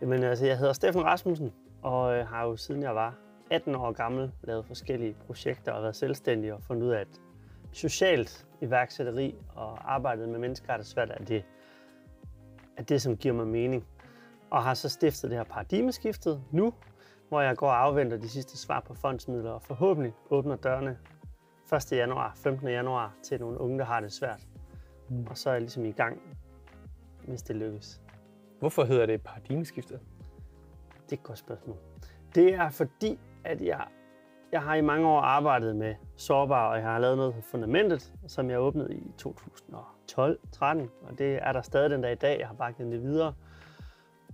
Jamen, altså, jeg hedder Steffen Rasmussen, og har jo siden jeg var 18 år gammel lavet forskellige projekter og været selvstændig og fundet ud af, at socialt iværksætteri og arbejdet med mennesker er det svært, at det, som giver mig mening. Og har så stiftet det her paradigmeskiftet nu, hvor jeg går og afventer de sidste svar på fondsmidler og forhåbentlig åbner dørene 1. januar, 15. januar til nogle unge, der har det svært. Og så er jeg ligesom i gang, hvis det lykkes. Hvorfor hedder det paradigmeskiftet? Det er et godt spørgsmål. Det er fordi, at jeg har i mange år arbejdet med sårbare, og jeg har lavet noget på Fundamentet, som jeg åbnede i 2012-13, og det er der stadig den dag i dag. Jeg har bare givet det videre.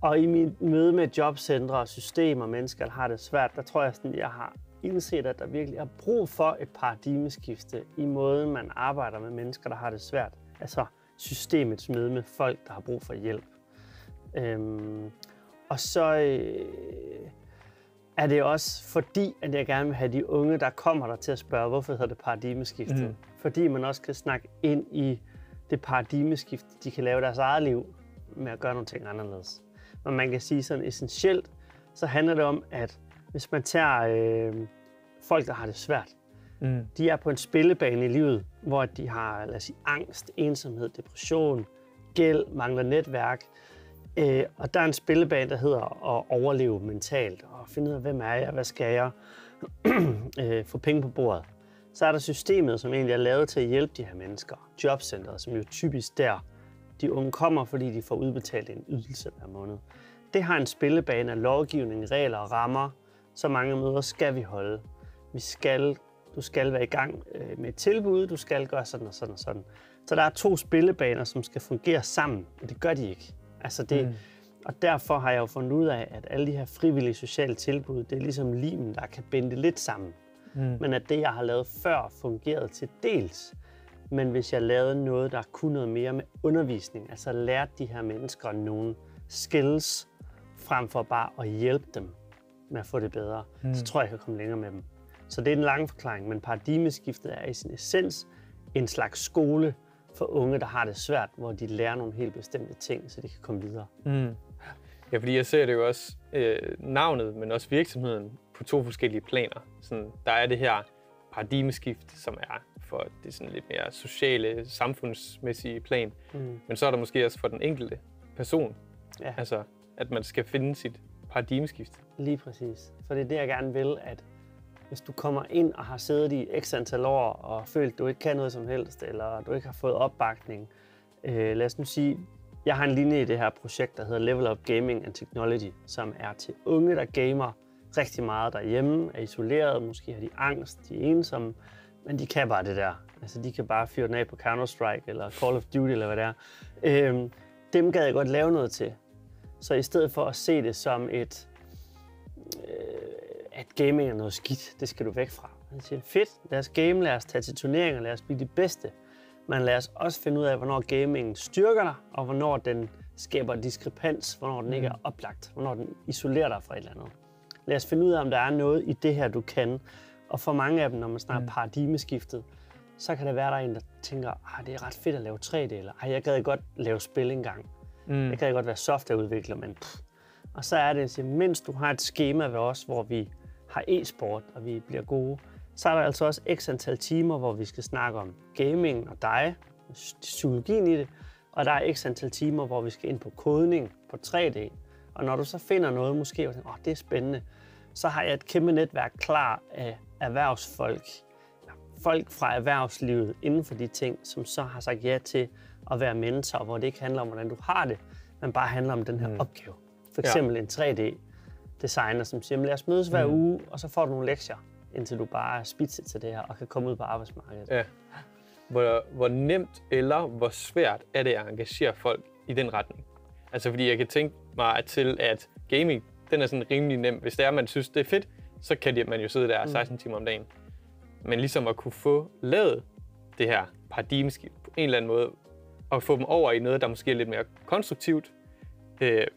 Og i mit møde med jobcentre, systemer og mennesker, der har det svært, der tror jeg, at jeg har indset, at der virkelig er brug for et paradigmeskifte i måden, man arbejder med mennesker, der har det svært. Altså systemets møde med folk, der har brug for hjælp. Og så er det også fordi, at jeg gerne vil have de unge, der kommer der til at spørge, hvorfor hedder det paradigmeskiftet? Fordi man også kan snakke ind i det paradigmeskifte, de kan lave deres eget liv med at gøre nogle ting anderledes. Men man kan sige sådan essentielt, så handler det om, at hvis man tager folk, der har det svært, de er på en spillebane i livet, hvor de har, lad os sige, angst, ensomhed, depression, gæld, mangler netværk. Og der er en spillebane, der hedder at overleve mentalt og finde ud af, hvem er jeg, hvad skal jeg, få penge på bordet. Så er der systemet, som egentlig er lavet til at hjælpe de her mennesker. Jobcentret, som jo typisk der, de unge kommer, fordi de får udbetalt en ydelse hver måned. Det har en spillebane af lovgivning, regler og rammer. Så mange møder skal vi holde. Du skal være i gang med et tilbud, du skal gøre sådan og sådan og sådan. Så der er 2 spillebaner, som skal fungere sammen, og det gør de ikke. Altså og derfor har jeg jo fundet ud af, at alle de her frivillige sociale tilbud, det er ligesom limen, der kan binde lidt sammen. Men at det, jeg har lavet før, fungerede til dels. Men hvis jeg lavede noget, der kunne noget mere med undervisning, altså lærte de her mennesker nogle skills, frem for bare at hjælpe dem med at få det bedre, så tror jeg, jeg kan komme længere med dem. Så det er en lang forklaring, men paradigmeskiftet er i sin essens en slags skole for unge, der har det svært, hvor de lærer nogle helt bestemte ting, så de kan komme videre. Ja, fordi jeg ser det jo også navnet, men også virksomheden på 2 forskellige planer. Sådan, der er det her paradigmeskift, som er for det sådan lidt mere sociale, samfundsmæssige plan. Men så er der måske også for den enkelte person, altså at man skal finde sit paradigmeskift. Lige præcis. For det er det, jeg gerne vil, at hvis du kommer ind og har siddet i x antal år og følt, at du ikke kan noget som helst, eller du ikke har fået opbakning. Lad os nu sige, jeg har en linje i det her projekt, der hedder Level Up Gaming and Technology, som er til unge, der gamer rigtig meget derhjemme, er isoleret, måske har de angst, de er ensomme, men de kan bare det der. Altså, de kan bare fyre den af på Counter-Strike eller Call of Duty eller hvad det er. Dem gad jeg godt lave noget til. Så i stedet for at se det som at gaming er noget skidt, det skal du væk fra. Jeg siger, fedt, lad os game, lad os tage til turneringer, lad os blive de bedste. Men lad os også finde ud af, hvornår gamingen styrker dig, og hvornår den skaber diskrepans, hvornår den ikke er oplagt, hvornår den isolerer dig fra et eller andet. Lad os finde ud af, om der er noget i det her, du kan. Og for mange af dem, når man snakker paradigmeskiftet, så kan det være, der er en, der tænker, det er ret fedt at lave 3D, eller jeg gad godt lave spil engang. Jeg gad godt være softwareudvikler, men Og så er det, at mens du har et schema ved os, hvor vi har e-sport, og vi bliver gode, så er der altså også x antal timer, hvor vi skal snakke om gaming og dig, psykologien i det, og der er x antal timer, hvor vi skal ind på kodning på 3D. Og når du så finder noget måske, og tænker, det er spændende, så har jeg et kæmpe netværk klar af erhvervsfolk, folk fra erhvervslivet inden for de ting, som så har sagt ja til at være mentor, hvor det ikke handler om, hvordan du har det, men bare handler om den her opgave. For eksempel en 3D-designer, som siger, lad os mødes hver uge, og så får du nogle lektier, indtil du bare er spidset til det her og kan komme ud på arbejdsmarkedet. Ja. Hvor nemt eller hvor svært er det at engagere folk i den retning? Altså fordi jeg kan tænke mig til, at gaming, den er sådan rimelig nem. Hvis det er, man synes, det er fedt, så kan man jo sidde der 16 timer om dagen. Men ligesom at kunne få lavet det her paradigmeskift på en eller anden måde, og få dem over i noget, der måske er lidt mere konstruktivt.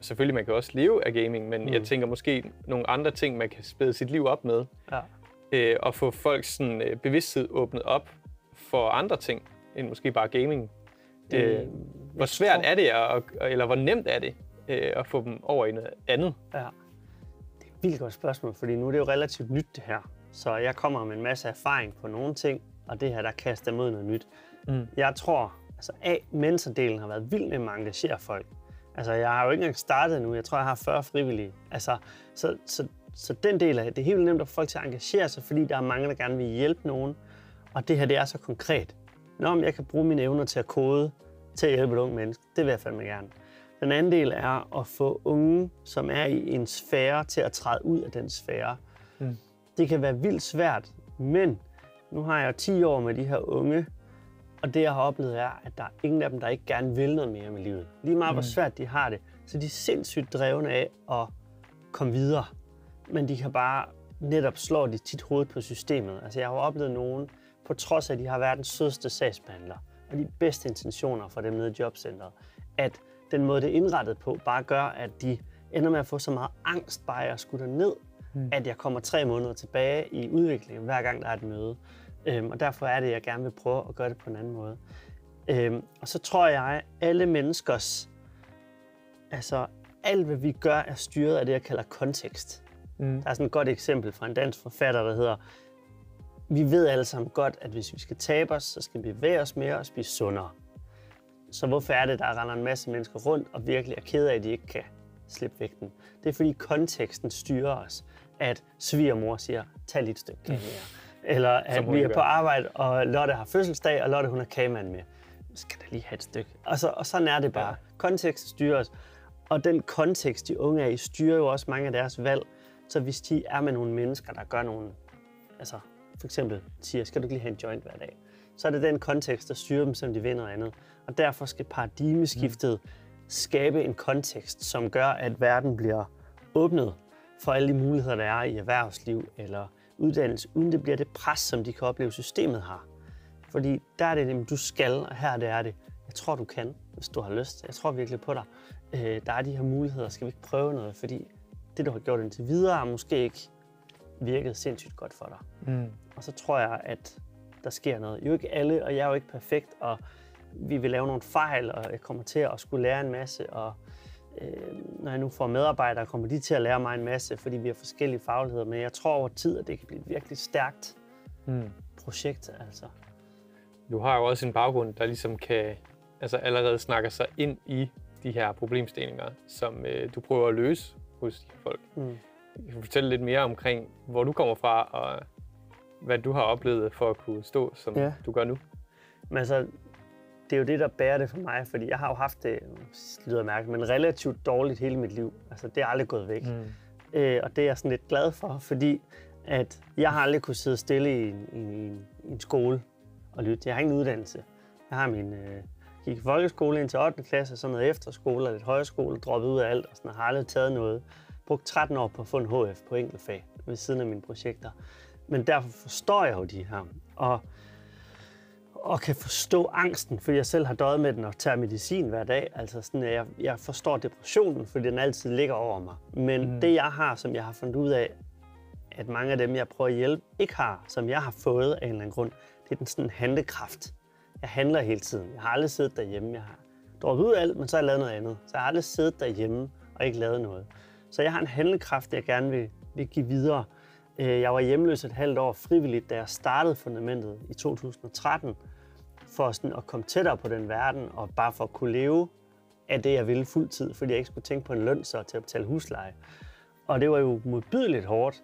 Selvfølgelig, man kan også leve af gaming, men jeg tænker måske nogle andre ting, man kan spæde sit liv op med. Ja. Og få folks sådan, bevidsthed åbnet op for andre ting, end måske bare gaming. Hvor svært er det, eller hvor nemt er det og få dem over i noget andet? Ja, det er et vildt godt spørgsmål, fordi nu er det jo relativt nyt det her. Så jeg kommer med en masse erfaring på nogle ting, og det her, der kaster mod noget nyt. Jeg tror, altså Mentor-delen har været vild med at engagere folk. Altså, jeg har jo ikke engang startet nu. Jeg tror, jeg har 40 frivillige. Altså, så den del af det er helt nemt at få folk til at engagere sig, fordi der er mange, der gerne vil hjælpe nogen. Og det her, det er så konkret. Om jeg kan bruge mine evner til at kode, til at hjælpe et ungt menneske, det vil jeg fandme gerne. Den anden del er at få unge, som er i en sfære, til at træde ud af den sfære. Det kan være vildt svært, men nu har jeg 10 år med de her unge, og det jeg har oplevet er, at der er ingen af dem, der ikke gerne vil noget mere med livet. Lige meget hvor svært de har det, så de er sindssygt drevne af at komme videre. Men de kan bare netop slå de tit hovedet på systemet. Altså jeg har jo oplevet nogen, på trods af at de har verdens sødeste sagsbehandler, og de bedste intentioner for dem nede i jobcentret, at den måde det er indrettet på, bare gør, at de ender med at få så meget angst bare at skulle derned, at jeg kommer 3 måneder tilbage i udviklingen, hver gang der er et møde. Og derfor er det, jeg gerne vil prøve at gøre det på en anden måde. Og så tror jeg, at alle menneskers, altså alt hvad vi gør, er styret af det, jeg kalder kontekst. Der er sådan et godt eksempel fra en dansk forfatter, der hedder: vi ved alle sammen godt, at hvis vi skal tabe os, så skal vi bevæge os mere og spise sundere. Så hvorfor er det, der render en masse mennesker rundt og virkelig er ked af, at de ikke kan slippe vægten? Det er fordi konteksten styrer os. At svigermor siger, tag lige et stykke kage mere. Eller at vi er på arbejde, og Lotte har fødselsdag, og Lotte hun har kagemand med. Så skal da lige have et stykke. Og sådan er det bare. Ja. Konteksten styrer os. Og den kontekst, de unge er i, styrer jo også mange af deres valg. Så hvis de er med nogle mennesker, der gør nogle, altså for eksempel siger, skal du ikke lige have en joint hver dag, så er det den kontekst, der styrer dem, som de vil noget andet. Og derfor skal paradigmeskiftet skabe en kontekst, som gør, at verden bliver åbnet for alle de muligheder, der er i erhvervsliv eller uddannelse, uden det bliver det pres, som de kan opleve, systemet har. Fordi der er det nemlig, du skal, og her det er det. Jeg tror, du kan, hvis du har lyst. Jeg tror virkelig på dig. Der er de her muligheder. Skal vi ikke prøve noget? Fordi det, du har gjort indtil videre, har måske ikke virket sindssygt godt for dig. Og så tror jeg, at der sker noget. Jo ikke alle, og jeg er jo ikke perfekt, og vi vil lave nogle fejl, og jeg kommer til at skulle lære en masse, og når jeg nu får medarbejdere, kommer de til at lære mig en masse, fordi vi har forskellige fagligheder. Men jeg tror over tid, at det kan blive et virkelig stærkt projekt. Altså. Du har jo også en baggrund, der ligesom kan allerede snakke sig ind i de her problemstillinger, som du prøver at løse hos de her folk. Jeg kan fortælle lidt mere omkring, hvor du kommer fra, og hvad du har oplevet for at kunne stå, som du gør nu. Men altså, det er jo det, der bærer det for mig, fordi jeg har jo haft det, lyder mærkeligt, men relativt dårligt hele mit liv. Altså, det er aldrig gået væk. Og det er jeg sådan lidt glad for, fordi at jeg har aldrig kunne sidde stille i en skole og lytte. Jeg har ingen uddannelse. Jeg har gik i folkeskole indtil 8. klasse, så noget efterskole og lidt højskole, droppet ud af alt, og sådan, har aldrig taget noget. Brugt 13 år på at få en HF på enkeltfag ved siden af mine projekter. Men derfor forstår jeg jo de her, og kan forstå angsten, fordi jeg selv har døjet med den og tager medicin hver dag. Altså sådan, at jeg forstår depressionen, fordi den altid ligger over mig. Men det jeg har, som jeg har fundet ud af, at mange af dem, jeg prøver at hjælpe, ikke har, som jeg har fået af en eller anden grund, det er den sådan handlekraft. Jeg handler hele tiden. Jeg har aldrig siddet derhjemme. Jeg har droppet ud af alt, men så har jeg lavet noget andet. Så jeg har aldrig siddet derhjemme og ikke lavet noget. Så jeg har en handlekraft, jeg gerne vil give videre. Jeg var hjemløs et halvt år frivilligt, da jeg startede Fundamentet i 2013, for sådan at komme tættere på den verden, og bare for at kunne leve af det, jeg ville fuldtid, fordi jeg ikke skulle tænke på en løn så til at betale husleje. Og det var jo modbydeligt hårdt,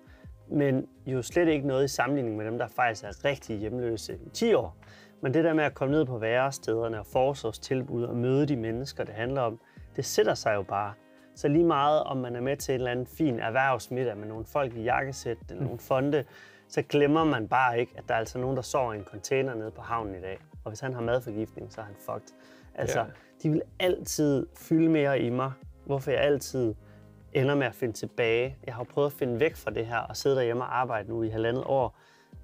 men jo slet ikke noget i sammenligning med dem, der faktisk er rigtig hjemløse i 10 år. Men det der med at komme ned på værestederne og forsorgstilbud og møde de mennesker, det handler om, det sætter sig jo bare. Så lige meget, om man er med til en eller anden fin erhvervsmiddag med nogle folk i jakkesæt eller nogle fonde, så glemmer man bare ikke, at der er altså nogen, der sover i en container nede på havnen i dag. Og hvis han har madforgiftning, så er han fucked. Altså, de vil altid fylde mere i mig, hvorfor jeg altid ender med at finde tilbage. Jeg har prøvet at finde væk fra det her og sidde derhjemme og arbejde nu i 1,5 år.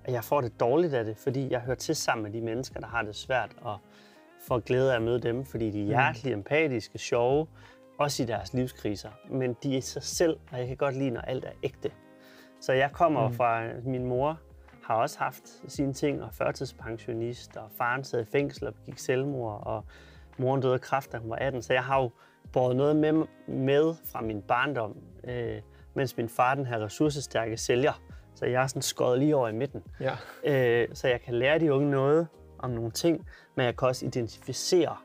Og jeg får det dårligt af det, fordi jeg hører til sammen med de mennesker, der har det svært, og får glæde af at møde dem, fordi de er hjertelige, empatiske, sjove, også i deres livskriser. Men de er sig selv, og jeg kan godt lide, når alt er ægte. Så jeg kommer fra, min mor har også haft sine ting, og førtidspensionist, og faren sad i fængsel og gik selvmord, og moren døde af kræft, da hun var 18. Så jeg har jo båret noget med fra min barndom, mens min far, den her ressourcestærke sælger. Så jeg er sådan skåret lige over i midten. Ja. Så jeg kan lære de unge noget om nogle ting, men jeg kan også identificere,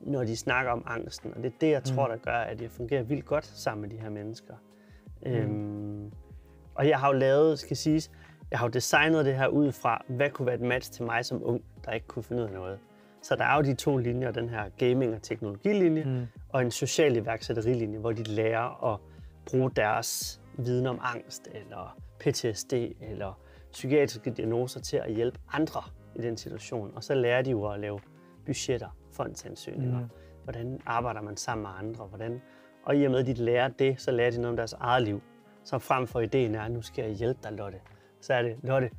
når de snakker om angsten. Og det er det, jeg tror, der gør, at jeg fungerer vildt godt sammen med de her mennesker. Og jeg har jo lavet, skal siges, jeg har jo designet det her ud fra, hvad kunne være et match til mig som ung, der ikke kunne finde ud af noget. Så der er jo de 2 linjer, den her gaming- og teknologilinje, og en social iværksætterilinje, hvor de lærer at bruge deres viden om angst, eller PTSD, eller psykiatriske diagnoser til at hjælpe andre i den situation. Og så lærer de jo at lave budgetter, fondsansøgninger, hvordan arbejder man sammen med andre, og i og med, at de lærer det, så lærer de noget om deres eget liv. Så frem for ideen er, nu skal jeg hjælpe dig, Lotte. Så er det, Lotte,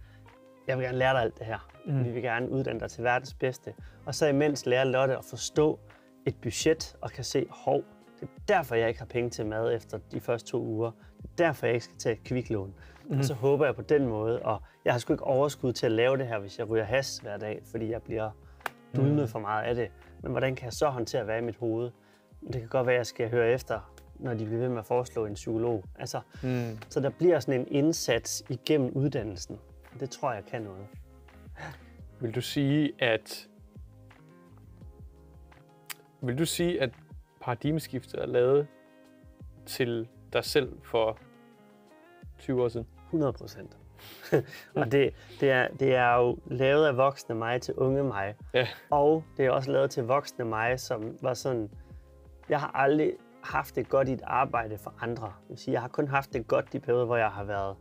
jeg vil gerne lære dig alt det her. Vi vil gerne uddanne dig til verdens bedste. Og så imens lærer Lotte at forstå et budget og kan se, hov, det er derfor, jeg ikke har penge til mad efter de første 2 uger. Det er derfor, jeg ikke skal tage et kviklån. Og så håber jeg på den måde, og jeg har sgu ikke overskud til at lave det her, hvis jeg ryger has hver dag, fordi jeg bliver dulmet for meget af det. Men hvordan kan jeg så håndtere at være i mit hoved? Det kan godt være, at jeg skal høre efter, når de bliver ved med at foreslå en psykolog. Altså, så der bliver sådan en indsats igennem uddannelsen. Det tror jeg kan noget. Vil du sige, at paradigmeskiftet er lavet til dig selv for 20 år siden? 100%. Og det er jo lavet af voksne mig til unge mig. Ja. Og det er også lavet til voksne mig, som var sådan, jeg har aldrig haft det godt i et arbejde for andre. Det vil sige, jeg har kun haft det godt i perioder, hvor jeg har været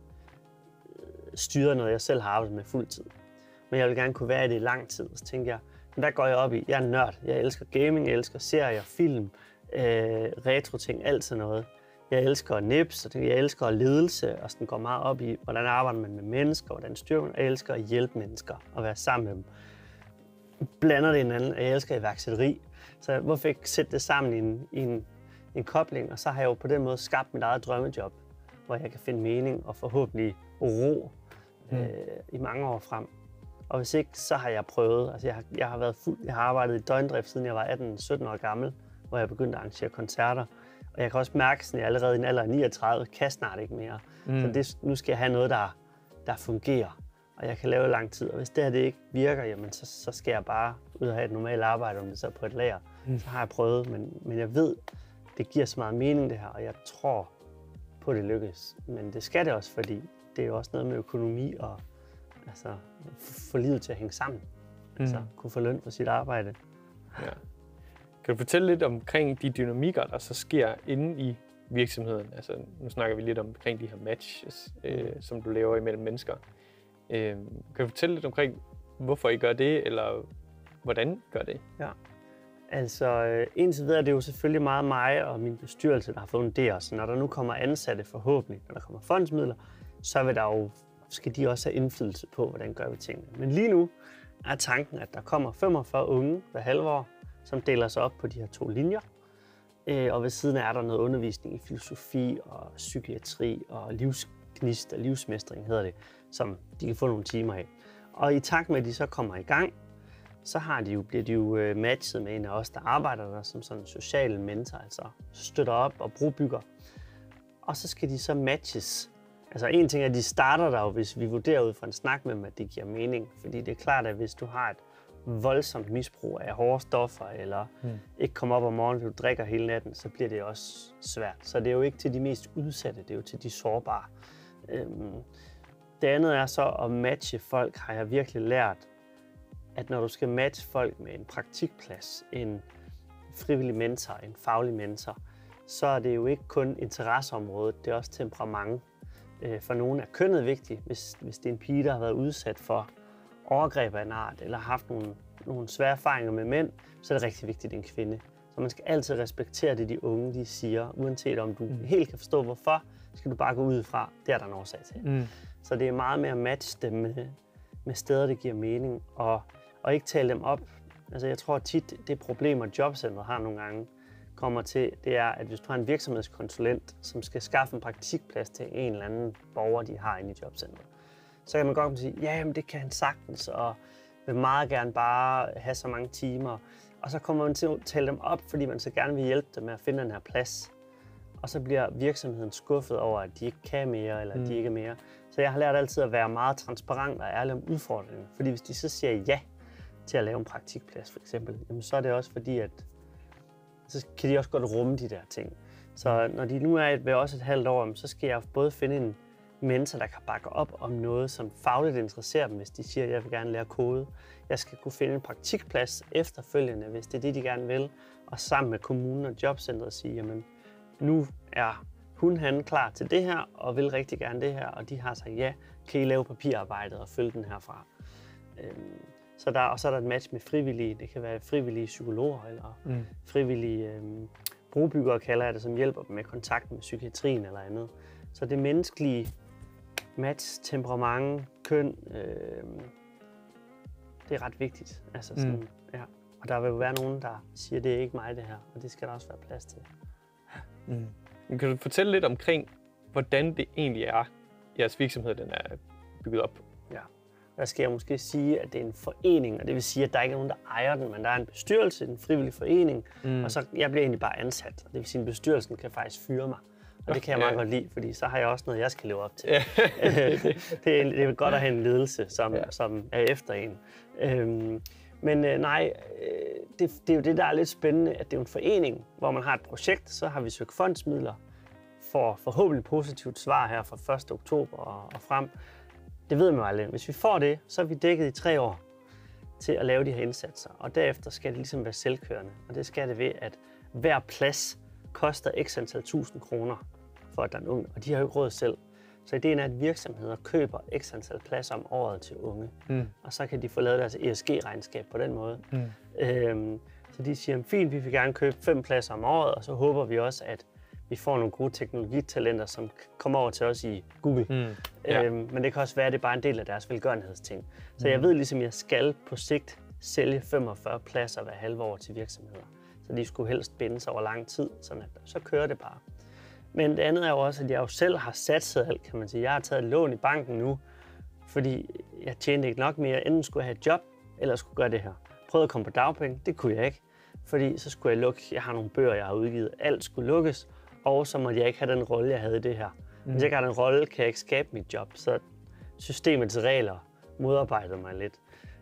styret noget, jeg selv har arbejdet med fuldtid. Men jeg vil gerne kunne være i det i lang tid. Så tænkte jeg, hvad går jeg op i? Jeg er en nørd. Jeg elsker gaming, jeg elsker serier, film, retro ting, alt sådan noget. Jeg elsker nips, og jeg elsker ledelse, og sådan går meget op i, hvordan arbejder man med mennesker, hvordan styrer man. Jeg elsker at hjælpe mennesker og være sammen med dem. Blander det hinanden, og jeg elsker iværksætteri. Så hvorfor ikke sætte det sammen i en kobling? Og så har jeg jo på den måde skabt mit eget drømmejob, hvor jeg kan finde mening og forhåbentlig ro i mange år frem. Og hvis ikke, så har jeg prøvet. Altså jeg har arbejdet i døgndrift, siden jeg var 18-17 år gammel, hvor jeg begyndte at arrangere koncerter. Og jeg kan også mærke, at jeg allerede i en alder af 39 kan snart ikke mere. Så nu skal jeg have noget, der fungerer, og jeg kan lave i lang tid. Og hvis det her det ikke virker, jamen, så skal jeg bare ud og have et normalt arbejde, om det så er på et lager. Så har jeg prøvet, men jeg ved, det giver så meget mening det her, og jeg tror på, det lykkes. Men det skal det også, fordi det er jo også noget med økonomi og altså, få livet til at hænge sammen. Altså kunne få løn for sit arbejde. Ja. Kan du fortælle lidt omkring de dynamikker, der så sker inde i virksomheden? Altså, nu snakker vi lidt omkring de her matches, som du laver imellem mennesker. Kan du fortælle lidt omkring, hvorfor I gør det, eller hvordan I gør det? Ja, altså indtil videre er det jo selvfølgelig meget mig og min bestyrelse, der har fundet det også. Når der nu kommer ansatte forhåbentlig, når der kommer fondsmidler, så skal de også have indflydelse på, hvordan gør vi tingene. Men lige nu er tanken, at der kommer 45 unge hver halvår, som deler sig op på de her 2 linjer. Og ved siden af er der noget undervisning i filosofi og psykiatri og livsgnist og livsmestring, hedder det, som de kan få nogle timer af. Og i takt med, at de så kommer i gang, så bliver de jo matchet med en af os, der arbejder der som sådan en social mentor, altså støtter op og brobygger. Og så skal de så matches. Altså en ting er, at de starter der jo, hvis vi vurderer ud fra en snak med dem, at det giver mening. Fordi det er klart, at hvis du har et voldsomt misbrug af hårde stoffer, eller ikke kommer op om morgenen, du drikker hele natten, så bliver det også svært. Så det er jo ikke til de mest udsatte, det er jo til de sårbare. Det andet er så at matche folk, har jeg virkelig lært, at når du skal matche folk med en praktikplads, en frivillig mentor, en faglig mentor, så er det jo ikke kun interesseområdet, det er også temperament. For nogle er kønnet vigtigt, hvis det er en pige, der har været udsat for overgreb af en art, eller har haft nogle svære erfaringer med mænd, så er det rigtig vigtigt, at det er en kvinde. Så man skal altid respektere det, de unge de siger, uanset om du helt kan forstå, hvorfor, skal du bare gå ud fra, det er der en årsag til. Så det er meget mere at matche dem med steder, der giver mening, og ikke tale dem op. Altså jeg tror tit, det problemer jobcentret har nogle gange, kommer til, det er, at hvis du har en virksomhedskonsulent, som skal skaffe en praktikplads til en eller anden borger, de har inde i jobcentret, så kan man godt sige, ja, jamen, det kan han sagtens, og vil meget gerne bare have så mange timer. Og så kommer man til at tale dem op, fordi man så gerne vil hjælpe dem med at finde den her plads. Og så bliver virksomheden skuffet over, at de ikke kan mere, eller at de ikke er mere. Så jeg har lært altid at være meget transparent og ærlig om udfordringen. Fordi hvis de så siger ja til at lave en praktikplads, for eksempel, jamen så er det også fordi, at så kan de også godt rumme de der ting. Så når de nu er ved også et halvt år, så skal jeg både finde en mentor, der kan bakke op om noget, som fagligt interesserer dem, hvis de siger, at jeg vil gerne lære kode. Jeg skal kunne finde en praktikplads efterfølgende, hvis det er det, de gerne vil. Og sammen med kommunen og jobcentret sige, jamen nu er han klar til det her, og vil rigtig gerne det her, og de har sagt ja, kan I lave papirarbejdet og følge den herfra. Og så er der et match med frivillige. Det kan være frivillige psykologer eller frivillige brobyggere, kalder jeg det, som hjælper dem med kontakt med psykiatrien eller andet. Så det menneskelige match, temperament, køn, det er ret vigtigt. Altså sådan, ja. Og der vil jo være nogen, der siger, det er ikke mig det her, og det skal der også være plads til. Kan du fortælle lidt omkring, hvordan det egentlig er, jeres virksomhed den er bygget op? Ja, der skal jeg måske sige, at det er en forening, og det vil sige, at der ikke er nogen, der ejer den, men der er en bestyrelse, en frivillig forening, og så jeg bliver egentlig bare ansat. Og det vil sige, at bestyrelsen kan faktisk fyre mig. Og det kan jeg meget godt lide, fordi så har jeg også noget, jeg skal leve op til. Det er godt at have en ledelse, som er efter en. Men nej, det er jo det, der er lidt spændende, at det er en forening, hvor man har et projekt, så har vi søgt fondsmidler for forhåbentlig positivt svar her fra 1. oktober og frem. Det ved man jo aldrig. Hvis vi får det, så er vi dækket i 3 år til at lave de her indsatser. Og derefter skal det ligesom være selvkørende. Og det skal det ved, at hver plads koster x antal 1000 kroner for at der er en ung. Og de har jo ikke råd selv. Så ideen er, at virksomheder køber x antal pladser om året til unge. Og så kan de få lavet deres ESG-regnskab på den måde. Så de siger, fint, vi vil gerne købe 5 pladser om året, og så håber vi også, at vi får nogle gode teknologitalenter, som kommer over til os i Google. Men det kan også være, at det er bare en del af deres velgørenhedsting. Så jeg ved ligesom, at jeg skal på sigt sælge 45 pladser hver halve år til virksomheder. Så de skulle helst bindes over lang tid, sådan at så kører det bare. Men det andet er jo også, at jeg jo selv har satset alt, kan man sige. Jeg har taget et lån i banken nu, fordi jeg tjente ikke nok mere. Enten skulle jeg have et job, eller skulle gøre det her. Prøvede at komme på dagpenge, det kunne jeg ikke. Fordi så skulle jeg lukke, jeg har nogle bøger, jeg har udgivet. Alt skulle lukkes, og så måtte jeg ikke have den rolle, jeg havde i det her. Hvis jeg ikke har den rolle, kan jeg ikke skabe mit job. Så systemets regler modarbejdede mig lidt.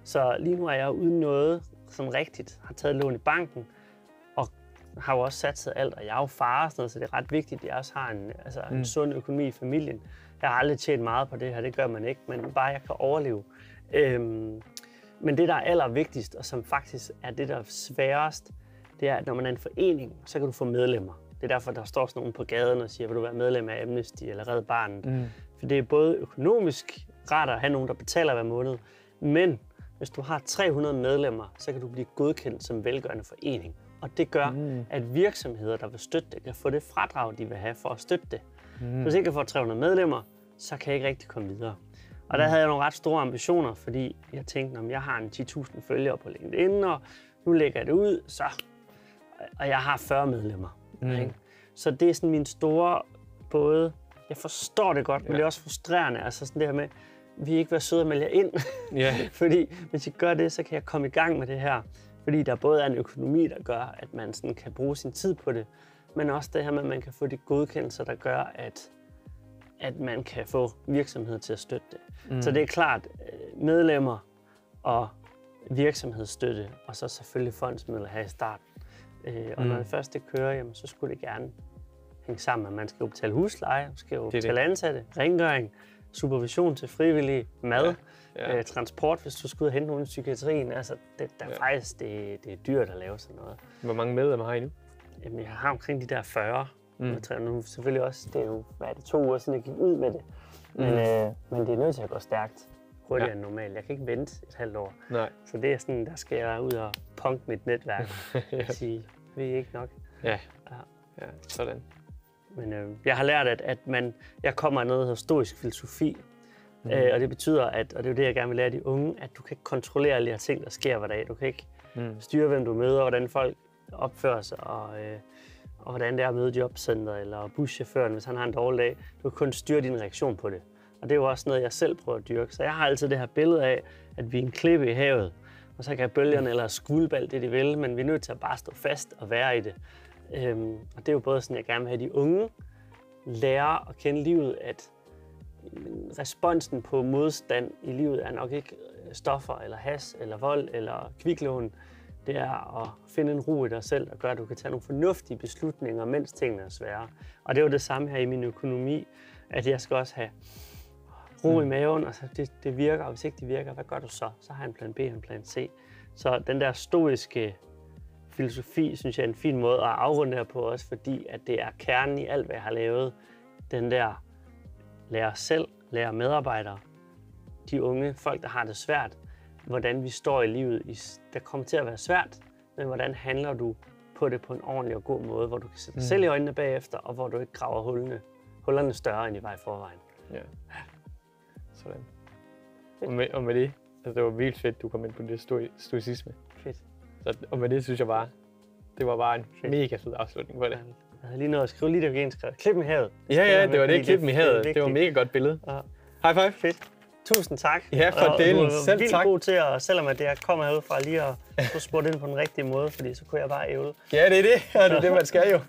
Så lige nu er jeg uden noget, som rigtigt har taget lån i banken, og har jo også satset alt, og jeg er jo far og sådan noget, så det er ret vigtigt, at jeg også har en sund økonomi i familien. Jeg har aldrig tjent meget på det her, det gør man ikke, men bare jeg kan overleve. Men det, der er allervigtigst, og som faktisk er det, der er sværest, det er, at når man er en forening, så kan du få medlemmer. Det er derfor, der står sådan nogen på gaden og siger, vil du være medlem af Amnesty eller Red Barnet? For det er både økonomisk rart at have nogen, der betaler hver måned, men hvis du har 300 medlemmer, så kan du blive godkendt som velgørende forening. Og det gør, at virksomheder, der vil støtte det, kan få det fradrag, de vil have for at støtte det. Så hvis jeg ikke får 300 medlemmer, så kan jeg ikke rigtig komme videre. Og der havde jeg nogle ret store ambitioner, fordi jeg tænkte, at jeg har en 10.000 følgere på LinkedIn, og nu lægger jeg det ud, og jeg har 40 medlemmer. Ikke? Så det er sådan min store, både, jeg forstår det godt, men det er også frustrerende, altså sådan det her med, vi ikke være søde at melde jer ind, fordi hvis I gør det, så kan jeg komme i gang med det her. Fordi der både er en økonomi, der gør, at man sådan kan bruge sin tid på det, men også det her med, at man kan få de godkendelser, der gør, at man kan få virksomheder til at støtte det. Så det er klart medlemmer og virksomhedsstøtte, og så selvfølgelig fondsmidler her i starten. Og når det først det kører, jamen, så skulle det gerne hænge sammen, at man skal jo betale husleje, man skal jo betale ansatte, rengøring, supervision til frivillige, mad, transport, hvis du skal ud og hente nogen i psykiatrien. Altså, det er dyrt at lave sådan noget. Hvor mange medlemmer har I nu? Jamen, jeg har omkring de der 40. Nu selvfølgelig også, det er jo, 2 uger siden jeg gik ud med det. Men det er nødt til at gå stærkt, hurtigere end normalt. Jeg kan ikke vente et halvt år. Nej. Så det er sådan, der skal jeg ud og punke mit netværk og sige, vi er ikke nok. Ja, sådan. Men jeg har lært, at jeg kommer af noget, der hedder stoisk filosofi. Og det betyder, og det er jo det, jeg gerne vil lære de unge, at du kan ikke kontrollere alle de her ting, der sker hver dag. Du kan ikke styre, hvem du møder, hvordan folk opfører sig, og hvordan det er at møde jobcenteret eller buschaufføren, hvis han har en dårlig dag. Du kan kun styre din reaktion på det. Og det er jo også noget, jeg selv prøver at dyrke. Så jeg har altid det her billede af, at vi er en klippe i havet, Og så kan bølgerne eller skvulbald det, de vil, men vi er nødt til at bare stå fast og være i det. Og det er jo både sådan, jeg gerne vil have de unge lære at kende livet, at responsen på modstand i livet er nok ikke stoffer, eller has, eller vold, eller kviklån. Det er at finde en ro i dig selv, og gøre, at du kan tage nogle fornuftige beslutninger, mens tingene er svære. Og det er jo det samme her i min økonomi, at jeg skal også have ro i maven, og så det virker, og hvis ikke det virker, hvad gør du så? Så har jeg en plan B og en plan C. Så den der stoiske filosofi, synes jeg er en fin måde at afrunde her på også, fordi at det er kernen i alt, hvad jeg har lavet. Den der lære selv, lære medarbejdere, de unge, folk, der har det svært, hvordan vi står i livet. Der kommer til at være svært, men hvordan handler du på det på en ordentlig og god måde, hvor du kan sætte dig selv i øjnene bagefter, og hvor du ikke graver hullerne større end i vej forvejen. Ja. Sådan. Og med det, altså det var vildt fedt, du kom ind på det stoicisme. Fedt. Og med det synes jeg bare, det var bare en mega fed afslutning på det. Jeg havde lige noget at skrive lige, det var skrevet. Klip i havet. Ja, det var det, klip i havet. Det var et mega godt billede. Ja. High five. Fedt. Tusind tak. Ja, for delen. Selv vildt tak. God til at, selvom at jeg kommer herudfra lige at få spurgt ind på den rigtige måde, fordi så kunne jeg bare ævle. Ja, det er det, og det er det, man skal jo.